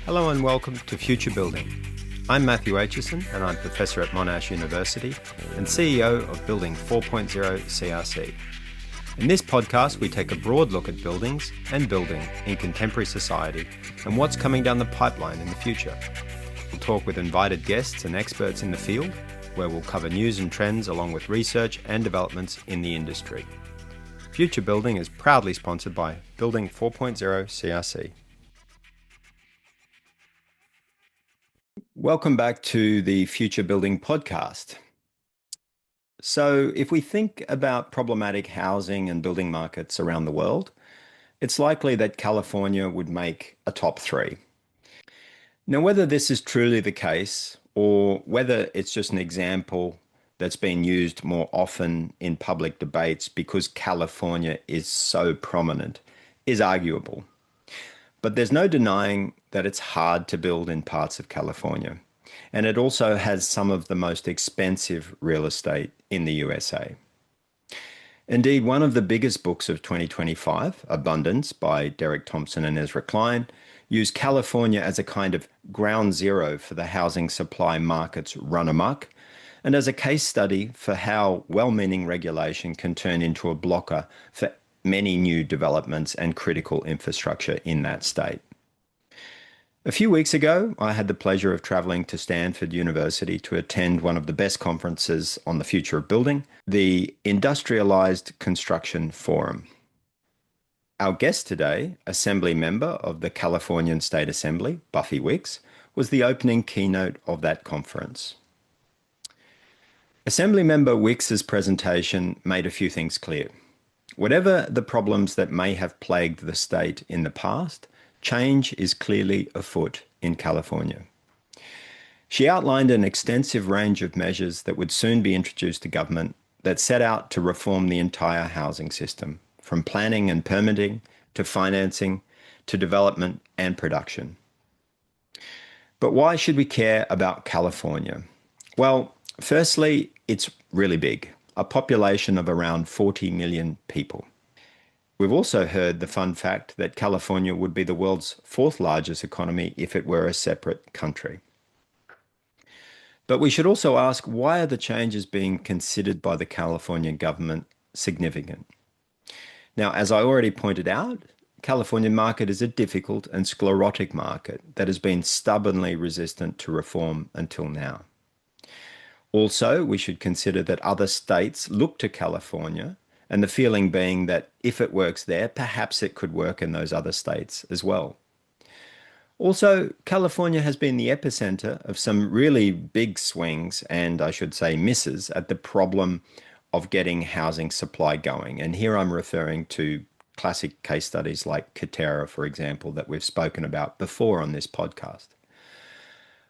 Hello and welcome to Future Building. I'm Mathew Aitchison and I'm Professor at Monash University and CEO of Building 4.0 CRC. In this podcast, we take a broad look at buildings and building in contemporary society and what's coming down the pipeline in the future. We'll talk with invited guests and experts in the field, where we'll cover news and trends along with research and developments in the industry. Future Building is proudly sponsored by Building 4.0 CRC. Welcome back to the Future Building podcast. So if we think about problematic housing and building markets around the world, it's likely that California would make a top three. Now, whether this is truly the case or whether it's just an example that's been used more often in public debates because California is so prominent is arguable. But there's no denying that it's hard to build in parts of California. And it also has some of the most expensive real estate in the USA. Indeed, one of the biggest books of 2025, Abundance by Derek Thompson and Ezra Klein, used California as a kind of ground zero for the housing supply markets run amok, and as a case study for how well-meaning regulation can turn into a blocker for many new developments and critical infrastructure in that state. A few weeks ago, I had the pleasure of traveling to Stanford University to attend one of the best conferences on the future of building, the Industrialized Construction Forum. Our guest today, Assembly Member of the Californian State Assembly, Buffy Wicks, was the opening keynote of that conference. Assemblymember Wicks's presentation made a few things clear. Whatever the problems that may have plagued the state in the past, change is clearly afoot in California. She outlined an extensive range of measures that would soon be introduced to government that set out to reform the entire housing system, from planning and permitting to financing to development and production. But why should we care about California? Well, firstly, it's really big, a population of around 40 million people. We've also heard the fun fact that California would be the world's fourth largest economy if it were a separate country. But we should also ask, why are the changes being considered by the California government significant? Now, as I already pointed out, California market is a difficult and sclerotic market that has been stubbornly resistant to reform until now. Also, we should consider that other states look to California, and the feeling being that if it works there, perhaps it could work in those other states as well. Also, California has been the epicenter of some really big swings, and I should say misses, at the problem of getting housing supply going. And here I'm referring to classic case studies like Katera, for example, that we've spoken about before on this podcast.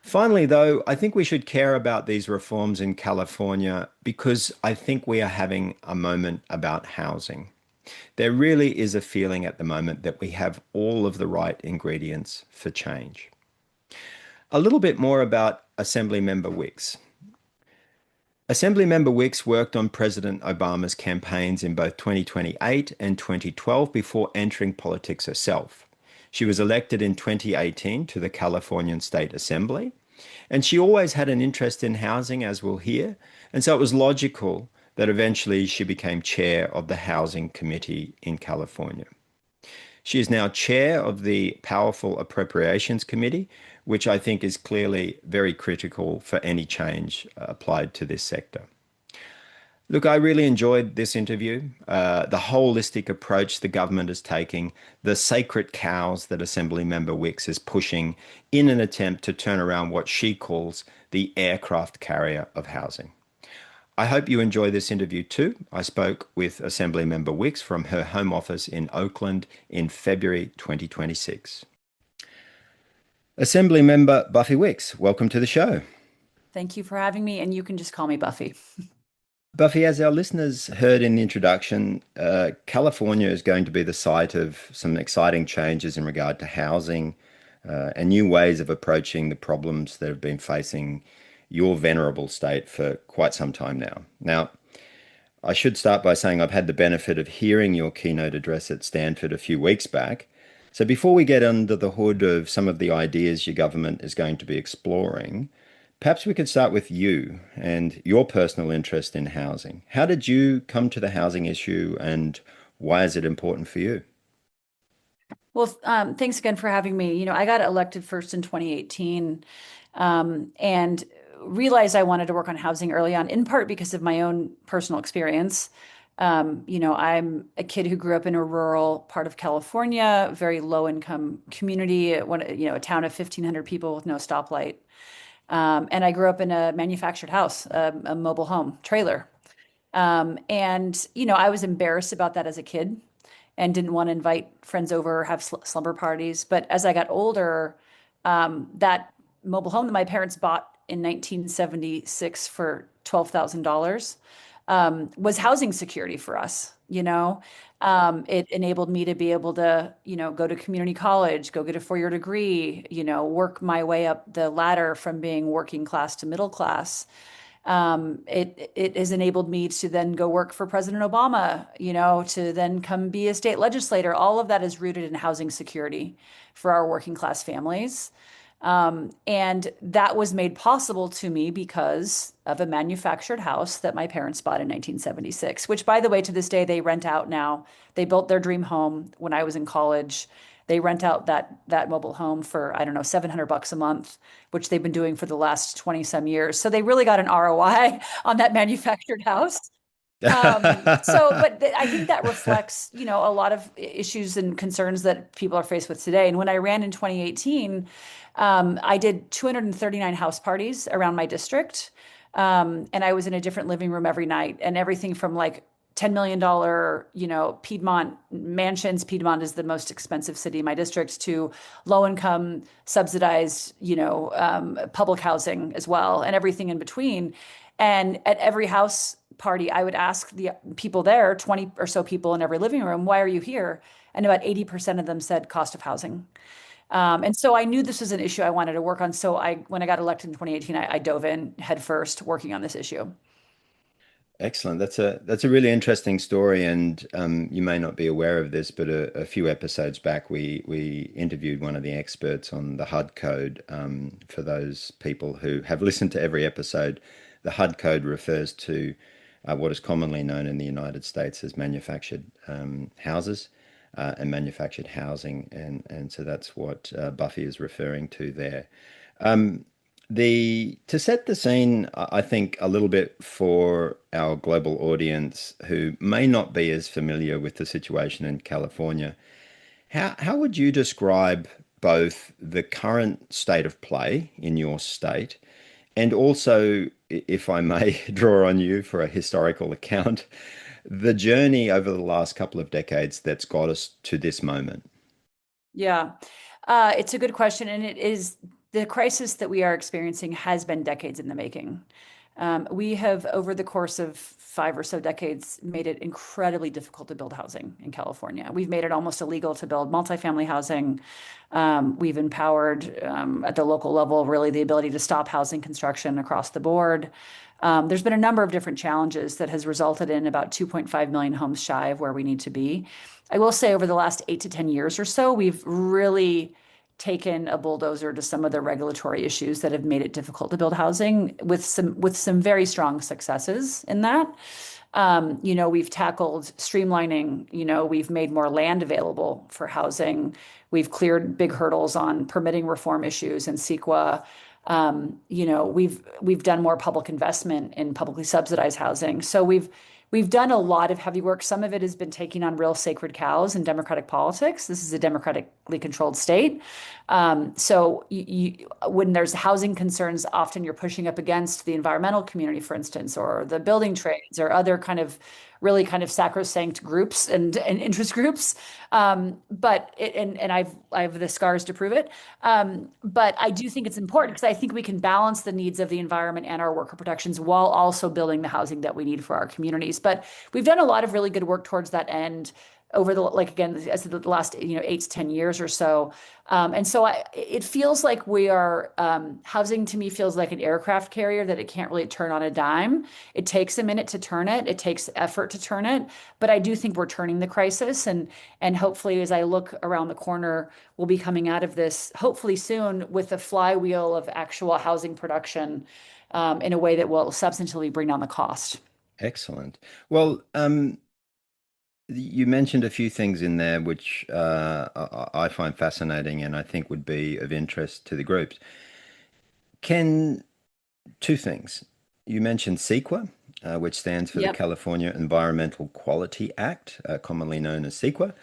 Finally, though, I think we should care about these reforms in California because I think we are having a moment about housing. There really is a feeling at the moment that we have all of the right ingredients for change. A little bit more about Assemblymember Wicks. Assemblymember Wicks worked on President Obama's campaigns in both 2028 and 2012 before entering politics herself. She was elected in 2018 to the Californian State Assembly, and she always had an interest in housing, as we'll hear, and so it was logical that eventually she became chair of the Housing Committee in California. She is now chair of the powerful Appropriations Committee, which I think is clearly very critical for any change applied to this sector. Look, I really enjoyed this interview, the holistic approach the government is taking, the sacred cows that Assemblymember Wicks is pushing in an attempt to turn around what she calls the aircraft carrier of housing. I hope you enjoy this interview too. I spoke with Assemblymember Wicks from her home office in Oakland in February 2026. Assemblymember Buffy Wicks, welcome to the show. Thank you for having me, and you can just call me Buffy. Buffy, as our listeners heard in the introduction, California is going to be the site of some exciting changes in regard to housing and new ways of approaching the problems that have been facing your venerable state for quite some time now. Now, I should start by saying I've had the benefit of hearing your keynote address at Stanford a few weeks back, So before we get under the hood of some of the ideas your government is going to be exploring, perhaps we could start with you and your personal interest in housing. How did you come to the housing issue and why is it important for you? Well, thanks again for having me. I got elected first in 2018, and realized I wanted to work on housing early on, in part because of my own personal experience. I'm a kid who grew up in a rural part of California, very low income community, a town of 1,500 people with no stoplight. And I grew up in a manufactured house, a mobile home trailer. I was embarrassed about that as a kid and didn't want to invite friends over or have slumber parties. But as I got older, that mobile home that my parents bought in 1976 for $12,000 was housing security for us. It enabled me to be able to, go to community college, go get a four-year degree, work my way up the ladder from being working class to middle class. It has enabled me to then go work for President Obama, to then come be a state legislator. All of that is rooted in housing security for our working class families. And that was made possible to me because of a manufactured house that my parents bought in 1976, which, by the way, to this day, they rent out now. They built their dream home when I was in college. They rent out that mobile home for, I don't know, $700 a month, which they've been doing for the last 20 some years. So they really got an ROI on that manufactured house. I think that reflects, a lot of issues and concerns that people are faced with today. And when I ran in 2018, I did 239 house parties around my district. And I was in a different living room every night, and everything from like $10 million, Piedmont mansions. Piedmont is the most expensive city in my district, to low income subsidized, public housing as well, and everything in between. And at every house party, I would ask the people there, 20 or so people in every living room, why are you here? And about 80% of them said cost of housing. And so I knew this was an issue I wanted to work on. So when I got elected in 2018, I dove in head first working on this issue. Excellent. That's a really interesting story, and you may not be aware of this, but a few episodes back, we interviewed one of the experts on the HUD code. For those people who have listened to every episode, the HUD code refers to what is commonly known in the United States as manufactured houses and manufactured housing, and so that's what Buffy is referring to there. To set the scene, I think a little bit for our global audience who may not be as familiar with the situation in California, how would you describe both the current state of play in your state and also, if I may draw on you for a historical account, the journey over the last couple of decades that's got us to this moment? Yeah, it's a good question. And it is the crisis that we are experiencing has been decades in the making. We have, over the course of 5 or so decades, made it incredibly difficult to build housing in California. We've made it almost illegal to build multifamily housing. We've empowered, at the local level, really the ability to stop housing construction across the board. There's been a number of different challenges that has resulted in about 2.5 million homes shy of where we need to be. I will say over the last 8 to 10 years or so, we've really taken a bulldozer to some of the regulatory issues that have made it difficult to build housing, with some very strong successes in that. We've tackled streamlining, we've made more land available for housing. We've cleared big hurdles on permitting reform issues and CEQA. We've done more public investment in publicly subsidized housing. So we've done a lot of heavy work. Some of it has been taking on real sacred cows in democratic politics. This is a democratically controlled state. When there's housing concerns, often you're pushing up against the environmental community, for instance, or the building trades or other really kind of sacrosanct groups and interest groups. I have the scars to prove it. But I do think it's important because I think we can balance the needs of the environment and our worker protections while also building the housing that we need for our communities. But we've done a lot of really good work towards that end. over the, like, again, as the last, 8 to 10 years or so. And so it feels like we are, housing to me feels like an aircraft carrier that it can't really turn on a dime. It takes a minute to turn it. It takes effort to turn it. But I do think we're turning the crisis. And hopefully, as I look around the corner, we'll be coming out of this hopefully soon with a flywheel of actual housing production, in a way that will substantially bring down the cost. Excellent. Well, you mentioned a few things in there which I find fascinating and I think would be of interest to the groups. Can Two things. You mentioned CEQA, which stands for the Yep. California Environmental Quality Act, commonly known as CEQA,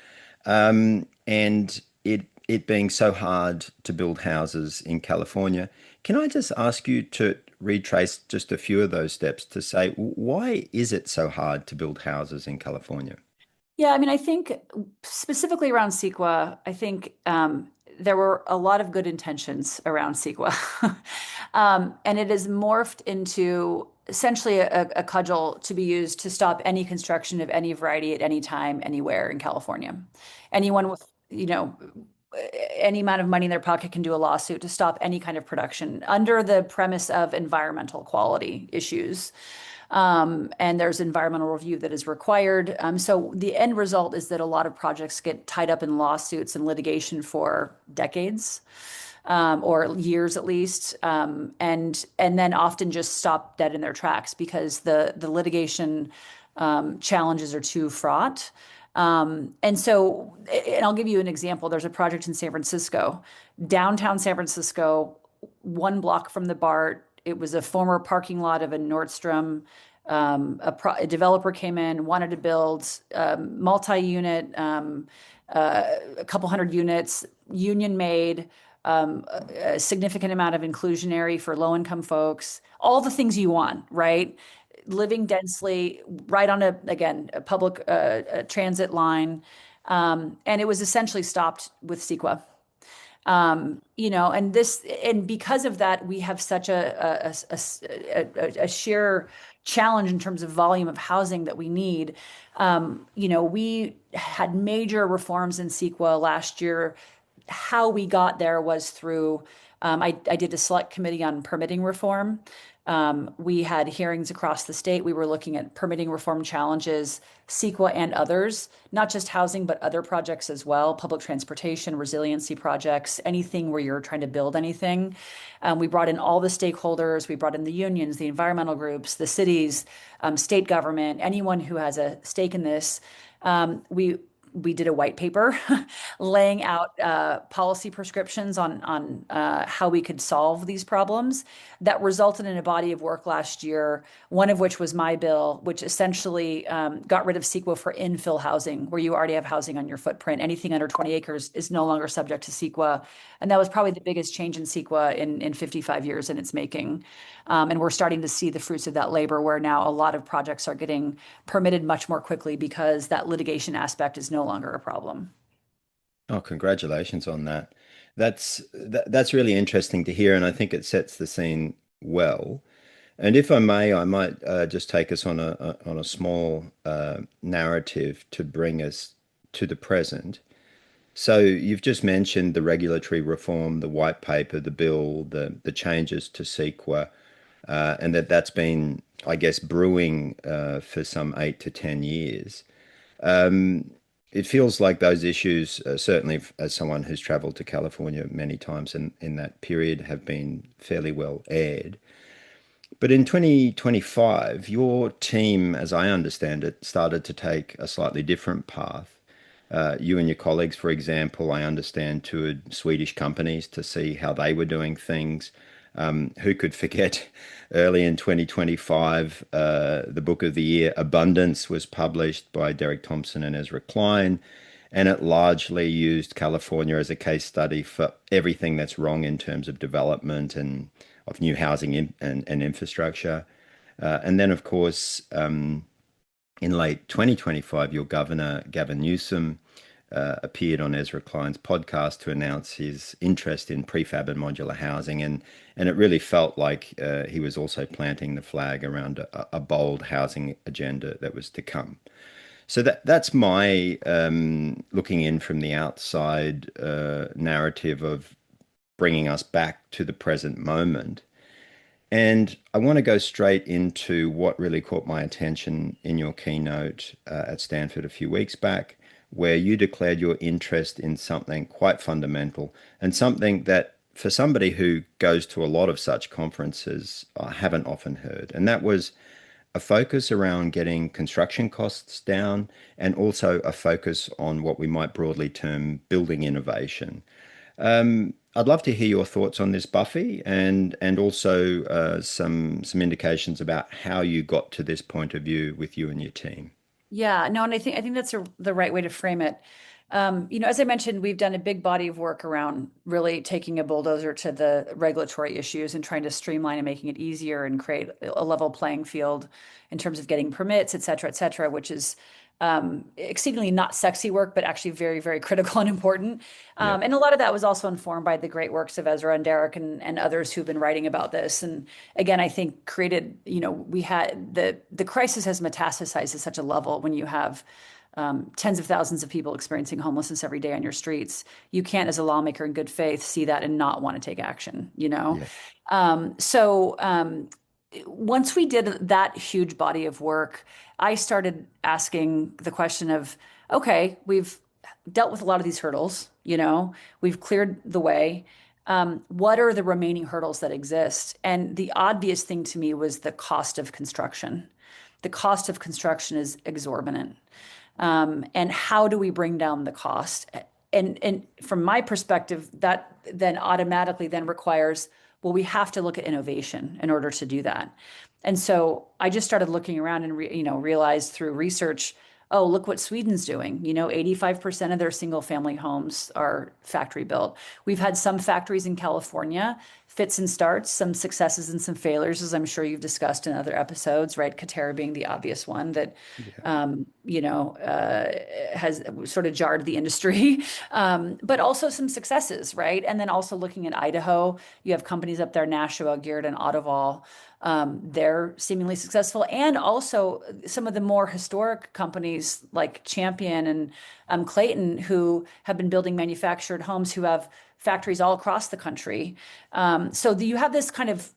and it being so hard to build houses in California. Can I just ask you to retrace just a few of those steps to say why is it so hard to build houses in California? Yeah, I mean, I think specifically around CEQA, I think there were a lot of good intentions around CEQA. And it has morphed into essentially a cudgel to be used to stop any construction of any variety at any time, anywhere in California. Anyone with, any amount of money in their pocket can do a lawsuit to stop any kind of production under the premise of environmental quality issues. And there's environmental review that is required. So the end result is that a lot of projects get tied up in lawsuits and litigation for decades, or years at least, and then often just stop dead in their tracks because the litigation challenges are too fraught. And I'll give you an example. There's a project in San Francisco, downtown San Francisco, one block from the BART. It was a former parking lot of a Nordstrom. A developer came in, wanted to build multi-unit, a couple hundred units, union made, a significant amount of inclusionary for low-income folks, all the things you want, right? Living densely, right on again, a public transit line. And it was essentially stopped with CEQA. And because of that, we have such a sheer challenge in terms of volume of housing that we need. We had major reforms in CEQA last year. How we got there was through, I did a select committee on permitting reform. We had hearings across the state. We were looking at permitting reform challenges, CEQA and others, not just housing, but other projects as well, public transportation, resiliency projects, anything where you're trying to build anything. We brought in all the stakeholders. We brought in the unions, the environmental groups, the cities, state government, anyone who has a stake in this. We did a white paper laying out policy prescriptions on how we could solve these problems that resulted in a body of work last year, one of which was my bill, which essentially got rid of CEQA for infill housing, where you already have housing on your footprint. Anything under 20 acres is no longer subject to CEQA. And that was probably the biggest change in CEQA in 55 years in its making. And we're starting to see the fruits of that labor, where now a lot of projects are getting permitted much more quickly because that litigation aspect is no longer a problem. Oh, congratulations on that. That's really interesting to hear, and I think it sets the scene well. And if I may, I might just take us on a small narrative to bring us to the present. So you've just mentioned the regulatory reform, the white paper, the bill, the changes to CEQA, and that's been, I guess, brewing for some 8 to 10 years. It feels like those issues, certainly as someone who's traveled to California many times in that period, have been fairly well aired. But in 2025, your team, as I understand it, started to take a slightly different path. You and your colleagues, for example, I understand, toured Swedish companies to see how they were doing things. Who could forget early in 2025, the book of the year, Abundance, was published by Derek Thompson and Ezra Klein, and it largely used California as a case study for everything that's wrong in terms of development and of new housing and infrastructure. And then, of course, in late 2025, your governor, Gavin Newsom, appeared on Ezra Klein's podcast to announce his interest in prefab and modular housing. And it really felt like he was also planting the flag around a bold housing agenda that was to come. So that's my looking in from the outside narrative of bringing us back to the present moment. And I want to go straight into what really caught my attention in your keynote at Stanford a few weeks back, where you declared your interest in something quite fundamental and something that for somebody who goes to a lot of such conferences, I haven't often heard. And that was a focus around getting construction costs down and also a focus on what we might broadly term building innovation. I'd love to hear your thoughts on this, Buffy, and also some indications about how you got to this point of view with you and your team. Yeah, no, and I think that's the right way to frame it. As I mentioned, we've done a big body of work around really taking a bulldozer to the regulatory issues and trying to streamline and making it easier and create a level playing field in terms of getting permits, et cetera, which is exceedingly not sexy work, but actually very, very critical and important. Yeah. And a lot of that was also informed by the great works of Ezra and Derek and others who've been writing about this. And again, I think created, we had the crisis has metastasized at such a level when you have tens of thousands of people experiencing homelessness every day on your streets. You can't, as a lawmaker in good faith, see that and not want to take action, you know? Yeah. Once we did that huge body of work, I started asking the question of, okay, we've dealt with a lot of these hurdles, we've cleared the way. What are the remaining hurdles that exist? And the obvious thing to me was the cost of construction. The cost of construction is exorbitant. And how do we bring down the cost? And from my perspective, that then automatically then requires, well, we have to look at innovation in order to do that. And so I just started looking around and realized through research, oh, look what Sweden's doing. 85% of their single family homes are factory built. We've had some factories in California, fits and starts, some successes and some failures, as I'm sure you've discussed in other episodes, right? Katera being the obvious one that, Yeah. has sort of jarred the industry, but also some successes, right? And then also looking at Idaho, you have companies up there, Nashua, Geared, and Autovol. They're seemingly successful. And also some of the more historic companies like Champion and Clayton, who have been building manufactured homes, who have factories all across the country. So you have this kind of,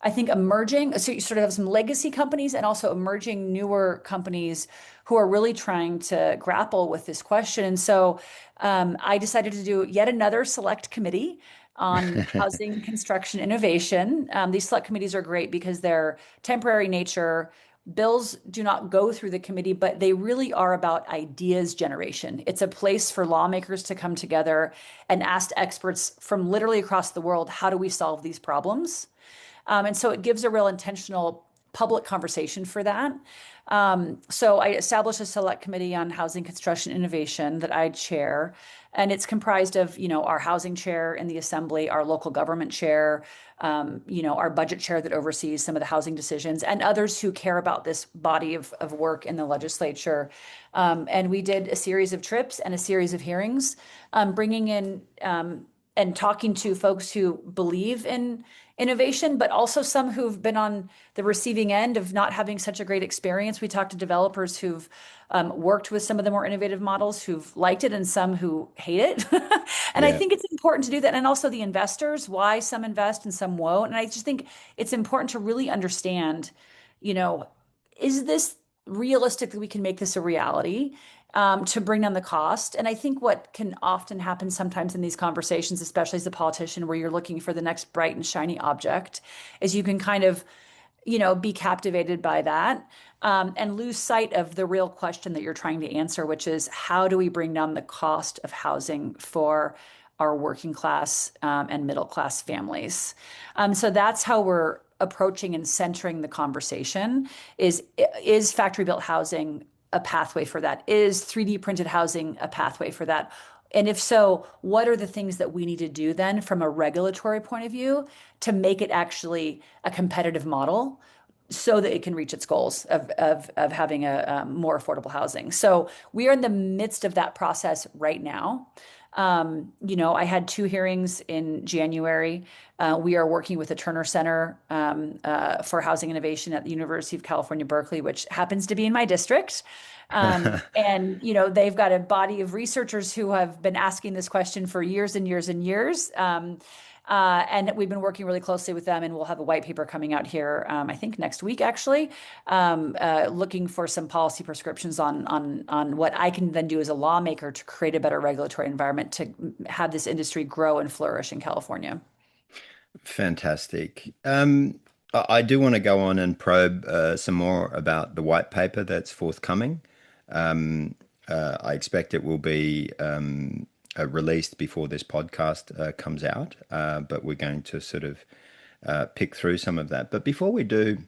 I think, emerging, so you sort of have some legacy companies and also emerging newer companies who are really trying to grapple with this question. And so I decided to do yet another select committee on housing construction innovation. These select committees are great because they're temporary nature. Bills do not go through the committee, but they really are about ideas generation. It's a place for lawmakers to come together and ask experts from literally across the world, how do we solve these problems? And so it gives a real intentional public conversation for that. So I established a select committee on housing construction innovation that I chair, and it's comprised of, our housing chair in the assembly, our local government chair, our budget chair that oversees some of the housing decisions, and others who care about this body of work in the legislature. And we did a series of trips and a series of hearings, bringing in and talking to folks who believe in innovation, but also some who've been on the receiving end of not having such a great experience. We talked to developers who've worked with some of the more innovative models, who've liked it, and some who hate it. And I Yeah. think it's important to do that. And also the investors, why some invest and some won't. And I just think it's important to really understand, is this realistic that we can make this a reality? To bring down the cost. And I think what can often happen sometimes in these conversations, especially as a politician, where you're looking for the next bright and shiny object, is you can kind of, be captivated by that, and lose sight of the real question that you're trying to answer, which is how do we bring down the cost of housing for our working class and middle class families? So that's how we're approaching and centering the conversation is factory built housing a pathway for that? Is 3D printed housing a pathway for that? And if so, what are the things that we need to do then from a regulatory point of view to make it actually a competitive model? so that it can reach its goals of having a more affordable housing. So we are in the midst of that process right now. I had two hearings in January. We are working with the Turner Center for Housing Innovation at the University of California, Berkeley, which happens to be in my district. And they've got a body of researchers who have been asking this question for years and years and years. And we've been working really closely with them, and we'll have a white paper coming out here, I think next week, actually, looking for some policy prescriptions on what I can then do as a lawmaker to create a better regulatory environment to have this industry grow and flourish in California. Fantastic. I do want to go on and probe some more about the white paper that's forthcoming. I expect it will be released before this podcast comes out, but we're going to sort of pick through some of that. But before we do,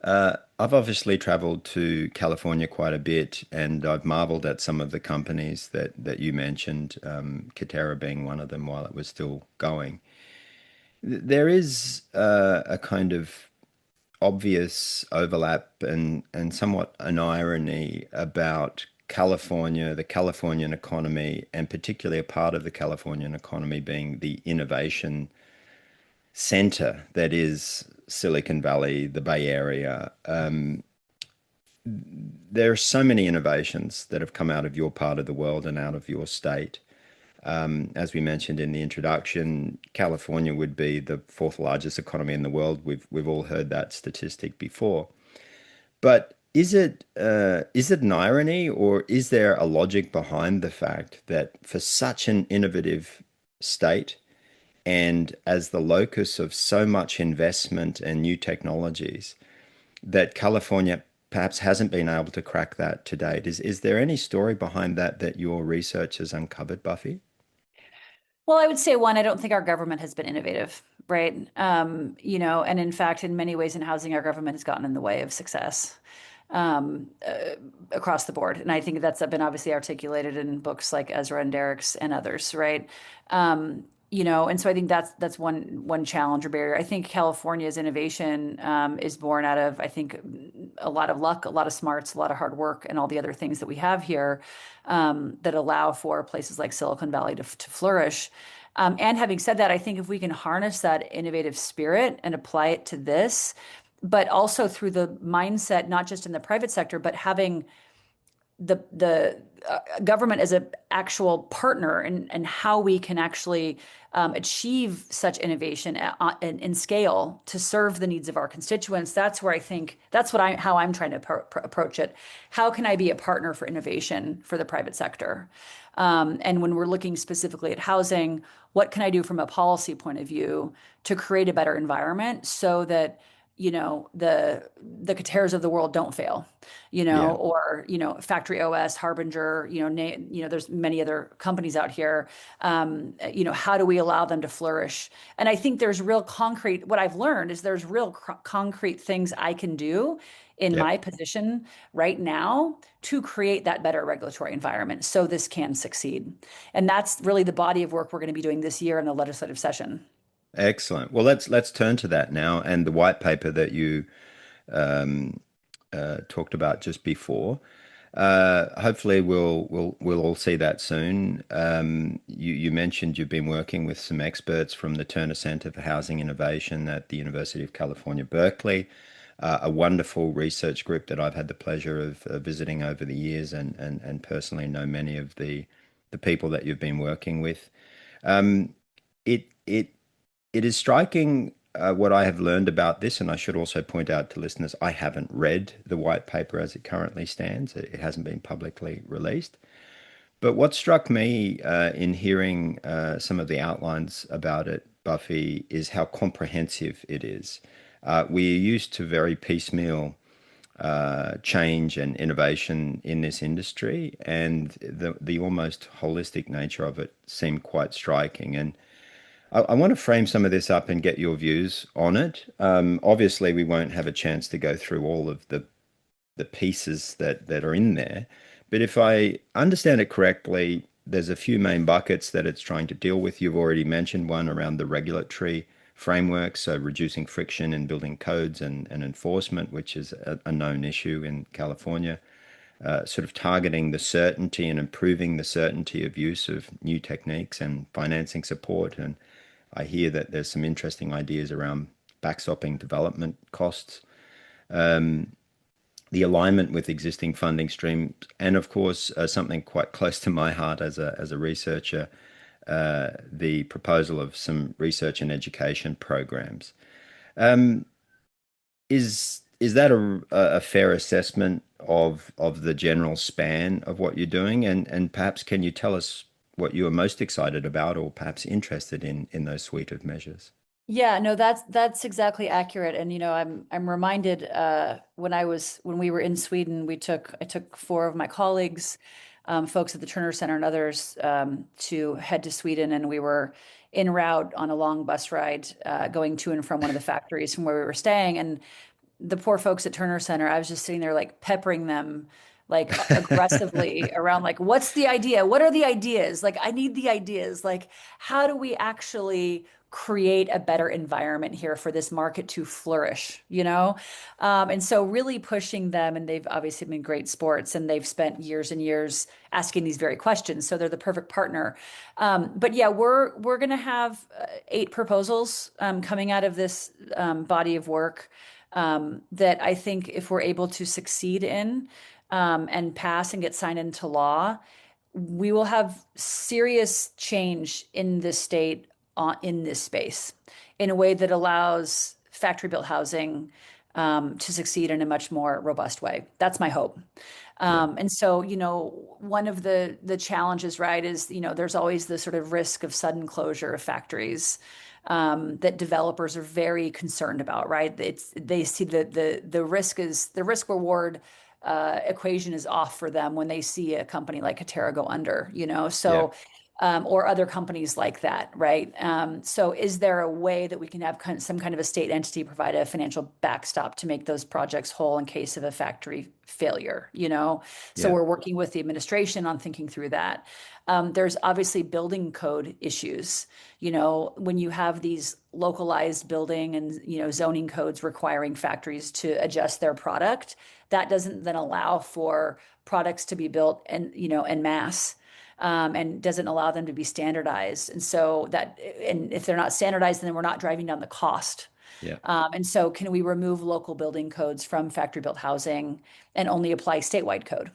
I've obviously traveled to California quite a bit, and I've marveled at some of the companies that you mentioned, Katera being one of them while it was still going. There is a kind of obvious overlap and somewhat an irony about California, the Californian economy, and particularly a part of the Californian economy being the innovation center that is Silicon Valley, the Bay Area. There are so many innovations that have come out of your part of the world and out of your state. As we mentioned in the introduction, California would be the fourth largest economy in the world. We've all heard that statistic before. But is it an irony, or is there a logic behind the fact that for such an innovative state and as the locus of so much investment and new technologies, that California perhaps hasn't been able to crack that to date? Is there any story behind that your research has uncovered, Buffy? Well, I would say one, I don't think our government has been innovative, right? And in fact, in many ways in housing, our government has gotten in the way of success across the board. And I think that's been obviously articulated in books like Ezra and Derek's and others, right? And so I think that's one challenge or barrier. I think California's innovation is born out of, I think, a lot of luck, a lot of smarts, a lot of hard work, and all the other things that we have here that allow for places like Silicon Valley to flourish. And having said that, I think if we can harness that innovative spirit and apply it to this, but also through the mindset, not just in the private sector, but having the government as an actual partner and how we can actually achieve such innovation in scale to serve the needs of our constituents. That's where I think how I'm trying to approach it. How can I be a partner for innovation for the private sector? And when we're looking specifically at housing, what can I do from a policy point of view to create a better environment so that the Kateras of the world don't fail, Yeah. or, Factory OS, Harbinger, there's many other companies out here. How do we allow them to flourish? And I think what I've learned is there's real concrete things I can do in Yep. my position right now to create that better regulatory environment so this can succeed. And that's really the body of work we're going to be doing this year in the legislative session. Excellent. Well, let's turn to that now, and the white paper that you um, talked about just before. Hopefully, we'll all see that soon. You mentioned you've been working with some experts from the Turner Center for Housing Innovation at the University of California, Berkeley, a wonderful research group that I've had the pleasure of visiting over the years, and personally know many of the people that you've been working with. Um, it it it is striking what I have learned about this, and I should also point out to listeners, I haven't read the white paper as it currently stands. It hasn't been publicly released. But what struck me in hearing some of the outlines about it, Buffy, is how comprehensive it is. We are used to very piecemeal change and innovation in this industry, and the almost holistic nature of it seemed quite striking. And I want to frame some of this up and get your views on it. Obviously, we won't have a chance to go through all of the pieces that are in there, but if I understand it correctly, there's a few main buckets that it's trying to deal with. You've already mentioned one around the regulatory frameworks, so reducing friction in building codes and enforcement, which is a known issue in California, sort of targeting the certainty and improving the certainty of use of new techniques and financing support. And I hear that there's some interesting ideas around backstopping development costs, the alignment with existing funding streams, and of course, something quite close to my heart as a researcher, the proposal of some research and education programs. Um, is that a fair assessment of the general span of what you're doing? And perhaps can you tell us what you are most excited about or perhaps interested in those suite of measures? Yeah, no, that's exactly accurate. And I'm reminded when we were in Sweden, I took four of my colleagues, folks at the Turner Center and others, to head to Sweden, and we were en route on a long bus ride, going to and from one of the factories from where we were staying. And the poor folks at Turner Center, I was just sitting there like peppering them like aggressively around like, what's the idea? What are the ideas? Like, I need the ideas. Like, how do we actually create a better environment here for this market to flourish, you know? And so really pushing them, and they've obviously been great sports, and they've spent years and years asking these very questions. So they're the perfect partner. But yeah, we're going to have 8 proposals coming out of this body of work, that I think if we're able to succeed in, and pass and get signed into law, we will have serious change in this state, in this space, in a way that allows factory built housing to succeed in a much more robust way. That's my hope. Yeah. And so, one of the challenges, right, is, there's always the sort of risk of sudden closure of factories, that developers are very concerned about, right? They see the risk reward equation is off for them when they see a company like Katera go under, Yeah. so, or other companies like that, right? So is there a way that we can have some kind of a state entity provide a financial backstop to make those projects whole in case of a factory failure, So Yeah. we're working with the administration on thinking through that. There's obviously building code issues, when you have these localized building and, zoning codes requiring factories to adjust their product, that doesn't then allow for products to be built en masse, and doesn't allow them to be standardized. And if they're not standardized, then we're not driving down the cost. Yeah. And so can we remove local building codes from factory built housing and only apply statewide code?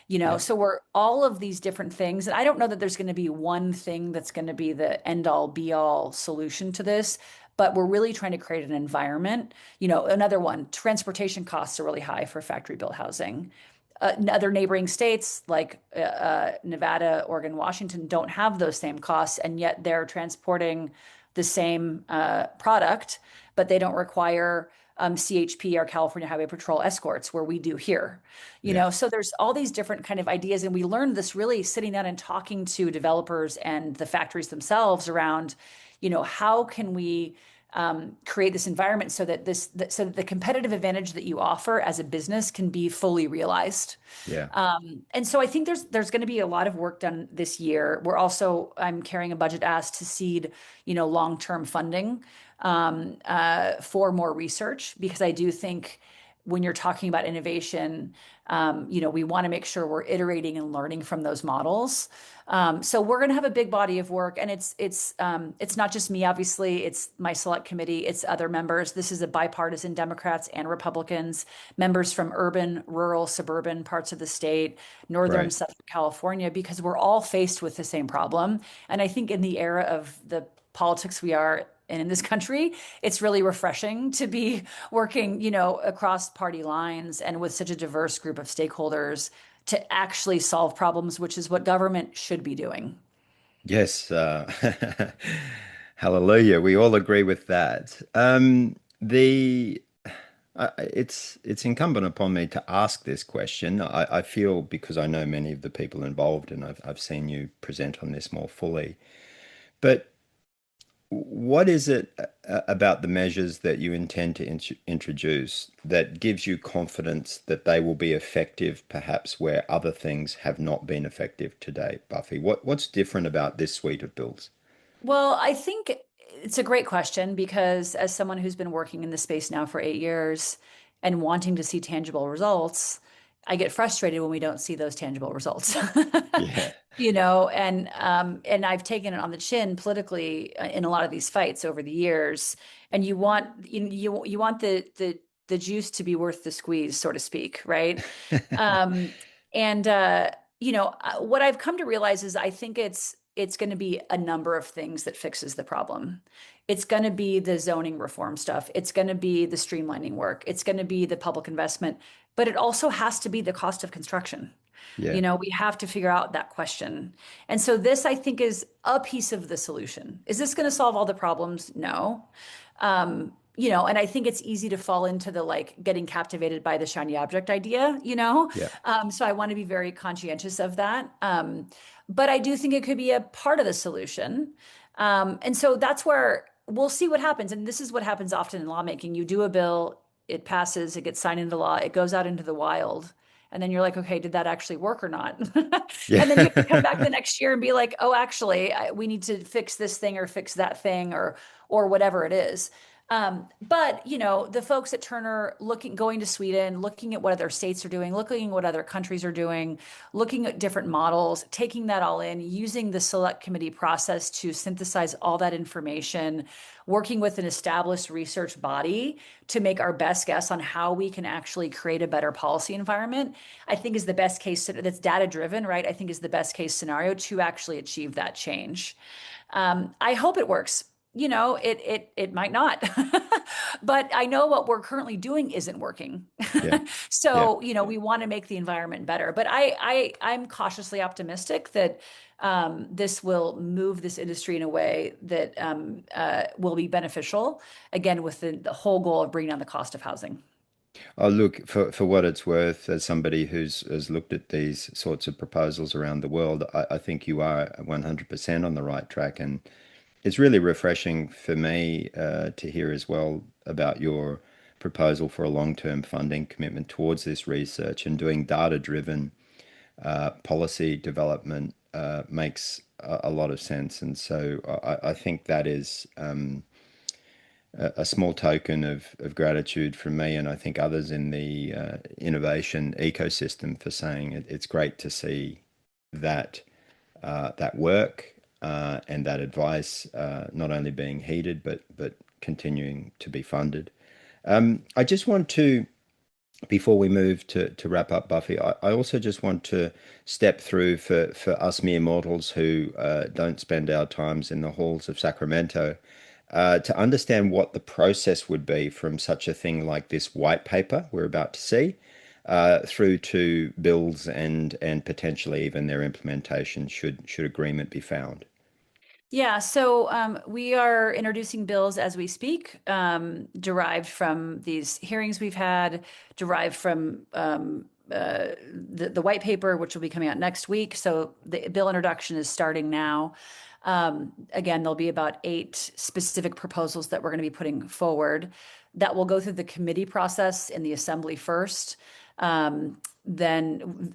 Yeah. So we're all of these different things. And I don't know that there's going to be one thing that's going to be the end all be all solution to this, but we're really trying to create an environment. Another one, transportation costs are really high for factory built housing. Other neighboring states like Nevada, Oregon, Washington don't have those same costs, and yet they're transporting the same product, but they don't require CHP or California Highway Patrol escorts where we do here. Yeah. So there's all these different kind of ideas, and we learned this really sitting down and talking to developers and the factories themselves around, how can we create this environment so that so that the competitive advantage that you offer as a business can be fully realized. Yeah. And so I think there's going to be a lot of work done this year. I'm carrying a budget ask to seed, long-term funding for more research, because I do think when you're talking about innovation, we want to make sure we're iterating and learning from those models. So we're going to have a big body of work, and it's not just me, obviously. It's my select committee. It's other members. This is a bipartisan, Democrats and Republicans, members from urban, rural, suburban parts of the state, northern, Right. southern California, because we're all faced with the same problem. And I think in the era of the politics we are in this country, it's really refreshing to be working, across party lines and with such a diverse group of stakeholders to actually solve problems, which is what government should be doing. Yes. Hallelujah. We all agree with that. The it's incumbent upon me to ask this question. I feel because I know many of the people involved, and I've seen you present on this more fully. But what is it about the measures that you intend to introduce that gives you confidence that they will be effective, perhaps where other things have not been effective to date, Buffy? What's different about this suite of bills? Well, I think it's a great question because as someone who's been working in this space now for 8 years and wanting to see tangible results, I get frustrated when we don't see those tangible results. Yeah. And I've taken it on the chin politically in a lot of these fights over the years. And you want the juice to be worth the squeeze, so to speak, right? Um, and what I've come to realize is I think it's going to be a number of things that fixes the problem. It's going to be the zoning reform stuff. It's going to be the streamlining work. It's going to be the public investment, but it also has to be the cost of construction. Yeah. We have to figure out that question. And so this, I think, is a piece of the solution. Is this going to solve all the problems? No. And I think it's easy to fall into the like getting captivated by the shiny object idea. Yeah. So I want to be very conscientious of that. But I do think it could be a part of the solution. And so that's where we'll see what happens. And this is what happens often in lawmaking. You do a bill, it passes, it gets signed into law, it goes out into the wild. And then you're like, okay, did that actually work or not? Yeah. And then you have to come back the next year and be like, oh, actually, we need to fix this thing or fix that thing or whatever it is. But the folks at Turner going to Sweden, looking at what other states are doing, looking at what other countries are doing, looking at different models, taking that all in, using the select committee process to synthesize all that information, working with an established research body to make our best guess on how we can actually create a better policy environment, I think is the best case that's data driven, right? I think is the best case scenario to actually achieve that change. I hope it works. It might not, but I know what we're currently doing isn't working. Yeah. Yeah. So, we want to make the environment better. But I'm cautiously optimistic that this will move this industry in a way that will be beneficial, again, with the whole goal of bringing down the cost of housing. Oh, look, for what it's worth, as somebody who's has looked at these sorts of proposals around the world, I think you are 100% on the right track. And it's really refreshing for me to hear as well about your proposal for a long-term funding commitment towards this research, and doing data-driven policy development makes a lot of sense. And so I think that is a small token of gratitude from me, and I think others in the innovation ecosystem, for saying it's great to see that that work and that advice not only being heeded but continuing to be funded. I just want to, before we move to wrap up, Buffy, I also just want to step through for us mere mortals who don't spend our times in the halls of Sacramento, to understand what the process would be from such a thing like this white paper we're about to see, through to bills and potentially even their implementation should agreement be found. Yeah, so we are introducing bills as we speak, derived from these hearings we've had, derived from the white paper, which will be coming out next week. So the bill introduction is starting now. Again, there'll be about 8 specific proposals that we're going to be putting forward that will go through the committee process in the assembly first. Then,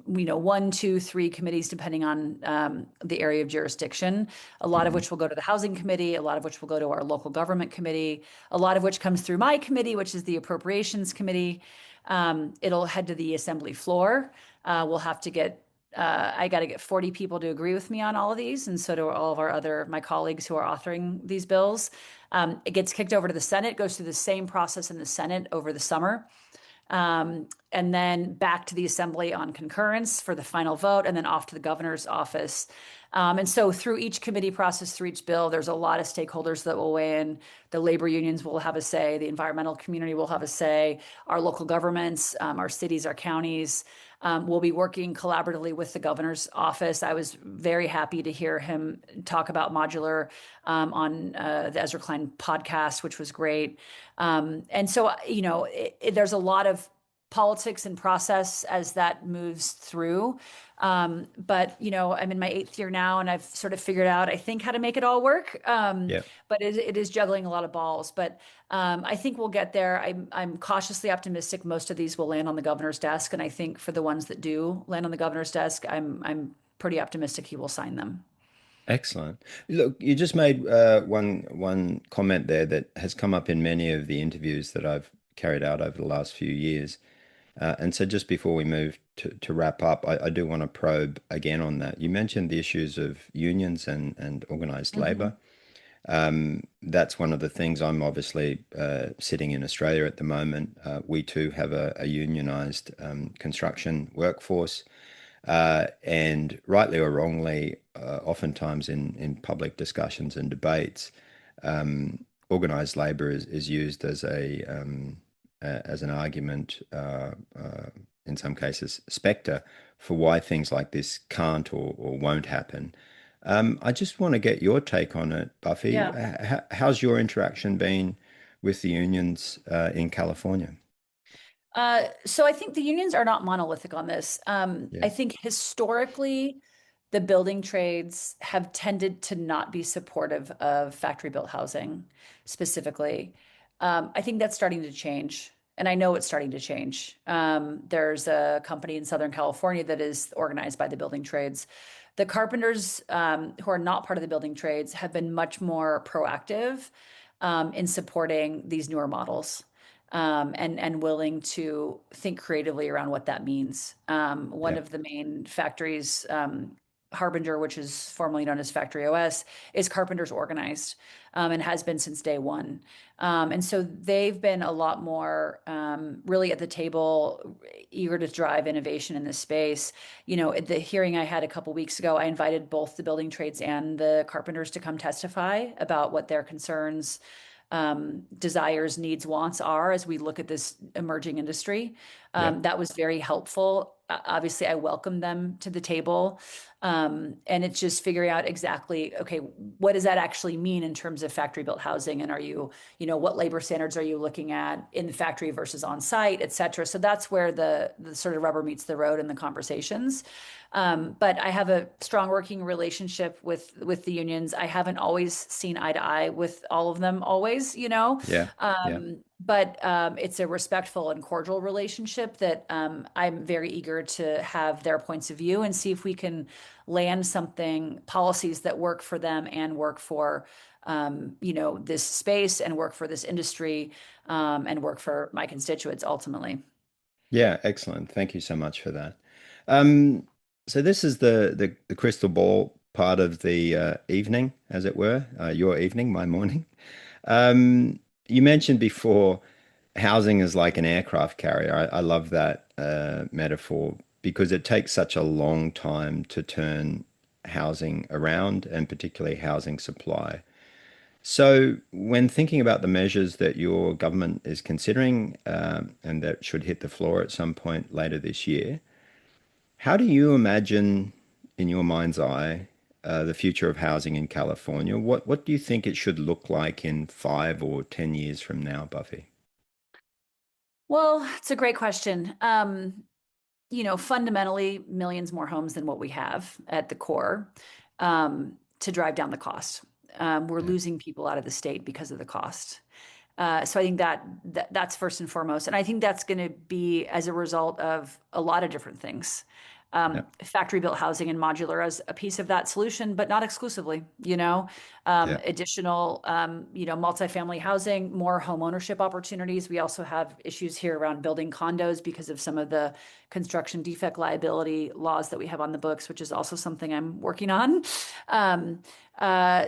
1, 2, 3 committees, depending on the area of jurisdiction, a lot of Mhm. which will go to the housing committee, a lot of which will go to our local government committee, a lot of which comes through my committee, which is the appropriations committee. It'll head to the assembly floor. We'll have to get I got to get 40 people to agree with me on all of these, and so do all of my colleagues who are authoring these bills. It gets kicked over to the Senate, goes through the same process in the Senate over the summer, and then back to the Assembly on concurrence for the final vote, and then off to the governor's office. And so through each committee process, through each bill, there's a lot of stakeholders that will weigh in. The labor unions will have a say. The environmental community will have a say. Our local governments, our cities, our counties, will be working collaboratively with the governor's office. I was very happy to hear him talk about modular on the Ezra Klein podcast, which was great. And so, there's a lot of politics and process as that moves through. But I'm in my 8th year now, and I've sort of figured out, I think, how to make it all work. Yeah. But it is juggling a lot of balls. But I think we'll get there. I'm cautiously optimistic most of these will land on the governor's desk, and I think for the ones that do land on the governor's desk, I'm pretty optimistic he will sign them. Excellent. Look, you just made one comment there that has come up in many of the interviews that I've carried out over the last few years. And so just before we move to wrap up, I do want to probe again on that. You mentioned the issues of unions and organized Mhm. labor. That's one of the things. I'm obviously sitting in Australia at the moment. We too have a unionized construction workforce. And rightly or wrongly, oftentimes in public discussions and debates, organized labor is used as an argument, in some cases, spectre for why things like this can't or won't happen. I just want to get your take on it, Buffy. Yeah. How's your interaction been with the unions in California? So I think the unions are not monolithic on this. Yeah, I think historically, the building trades have tended to not be supportive of factory built housing specifically. I think that's starting to change. And I know it's starting to change. There's a company in Southern California that is organized by the building trades. The carpenters, who are not part of the building trades, have been much more proactive, in supporting these newer models, and willing to think creatively around what that means. One yeah, of the main factories, Harbinger, which is formerly known as Factory OS, is carpenters organized, and has been since day one. And so they've been a lot more, really at the table, eager to drive innovation in this space. At the hearing I had a couple weeks ago, I invited both the building trades and the carpenters to come testify about what their concerns, desires, needs, wants are as we look at this emerging industry. yeah, That was very helpful. Obviously, I welcome them to the table. And it's just figuring out exactly, okay, what does that actually mean in terms of factory built housing? And what labor standards are you looking at in the factory versus on site, et cetera? So that's where the sort of rubber meets the road in the conversations. But I have a strong working relationship with the unions. I haven't always seen eye to eye with all of them, always, yeah, yeah. but it's a respectful and cordial relationship that, I'm very eager to have their points of view and see if we can land something, policies that work for them and work for, this space and work for this industry, and work for my constituents ultimately. Yeah, excellent. Thank you so much for that. Um, so this is the crystal ball part of the evening, as it were, your evening, my morning. You mentioned before housing is like an aircraft carrier. I love that metaphor because it takes such a long time to turn housing around and particularly housing supply. So, when thinking about the measures that your government is considering and that should hit the floor at some point later this year, how do you imagine, in your mind's eye, the future of housing in California? What do you think it should look like in 5 or 10 years from now, Buffy? Well, it's a great question. Fundamentally, millions more homes than what we have at the core, to drive down the cost. We're Yeah, losing people out of the state because of the cost. So I think that's first and foremost, and I think that's going to be as a result of a lot of different things. yeah, Factory built housing and modular as a piece of that solution, but not exclusively. yeah, Additional, multifamily housing, more home ownership opportunities. We also have issues here around building condos because of some of the construction defect liability laws that we have on the books, which is also something I'm working on.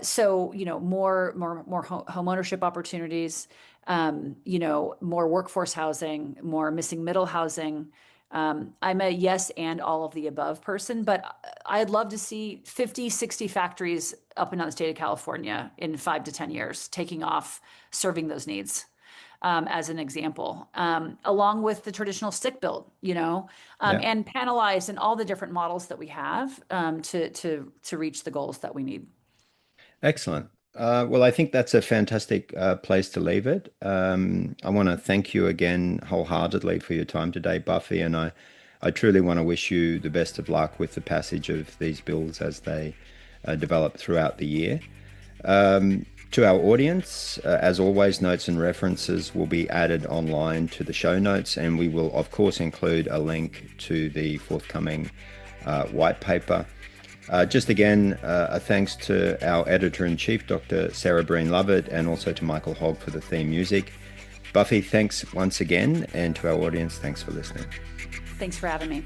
So more home ownership opportunities, more workforce housing, more missing middle housing. I'm a yes and all of the above person, but I'd love to see 50, 60 factories up and down the state of California in 5 to 10 years, taking off, serving those needs. As an example, along with the traditional stick built, yeah. and panelized and all the different models that we have, to reach the goals that we need. Excellent. Well, I think that's a fantastic place to leave it. I want to thank you again wholeheartedly for your time today, Buffy, and I truly want to wish you the best of luck with the passage of these bills as they develop throughout the year. To our audience, as always, notes and references will be added online to the show notes, and we will, of course, include a link to the forthcoming white paper. Just again, a thanks to our editor-in-chief, Dr. Sarah Breen Lovett, and also to Michael Hogg for the theme music. Buffy, thanks once again, and to our audience, thanks for listening. Thanks for having me.